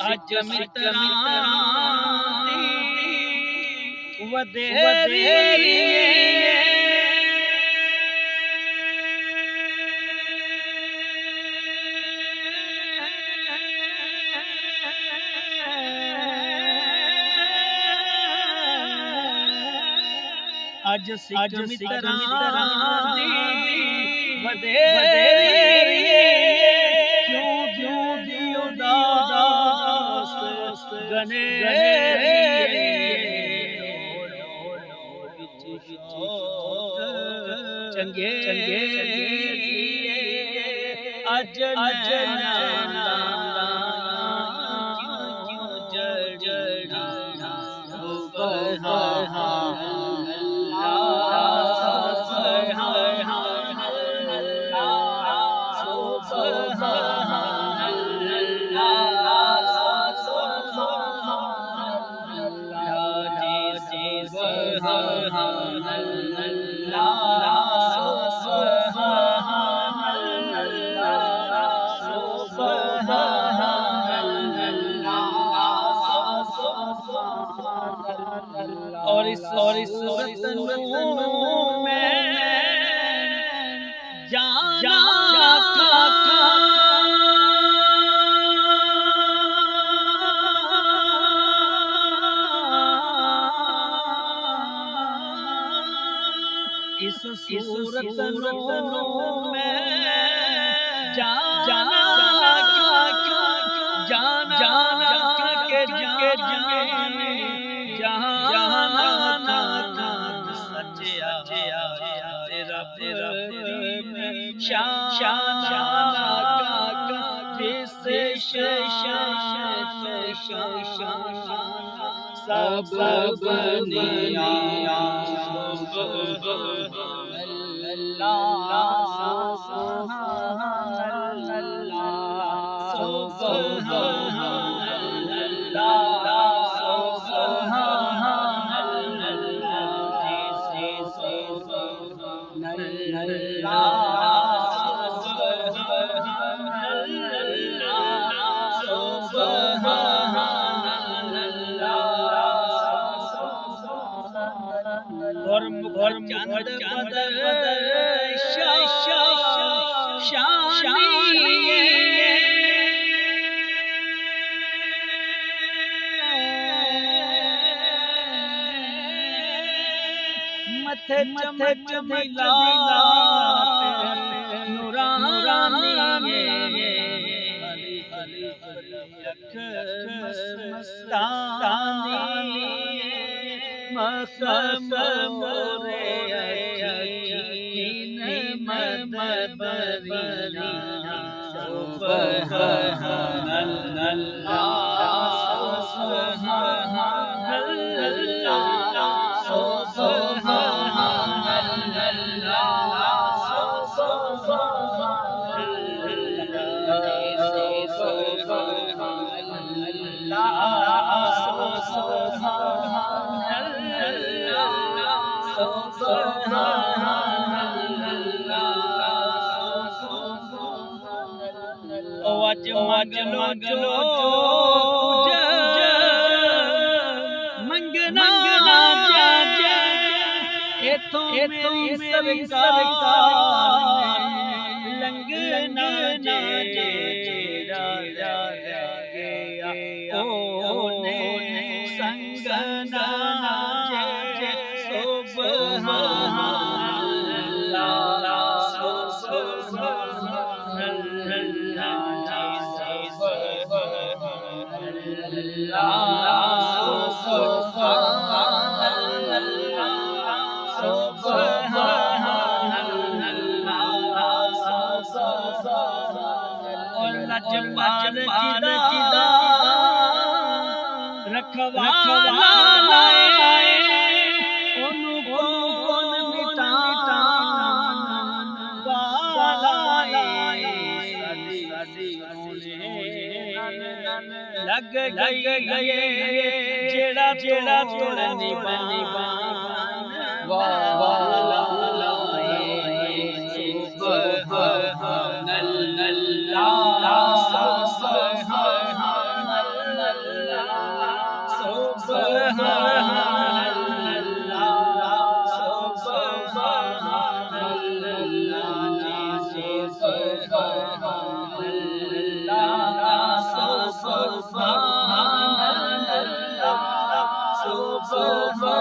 अज मित्रां दी वधेरी अज मित्रां दी वधेरी चंगे अज और इस में जाना इस सूरत में जाना के जाने जहां सच्चा रब में शाना सब बनिया और चंद बदर मथे चमक मिला नूरानी मस्तानी मोरे यकीन मदबरी सुभान अल्लाह सुभान अल्लाह सुभान अल्लाह अज मंगलो मंगना इथों मेरी सरकार लंघना जेड़ा गया ओने संगना सुभान अल्लाह सुभान रखवाला ओनु कौन मिटान वाला सदी लग गई जेड़ा जेड़ा तोड़नी बनी वाह वाह सुभान अल्लाह सुभान अल्लाह सुभान अल्लाह सुभान अल्लाह सुभान अल्लाह सुभान अल्लाह सुभान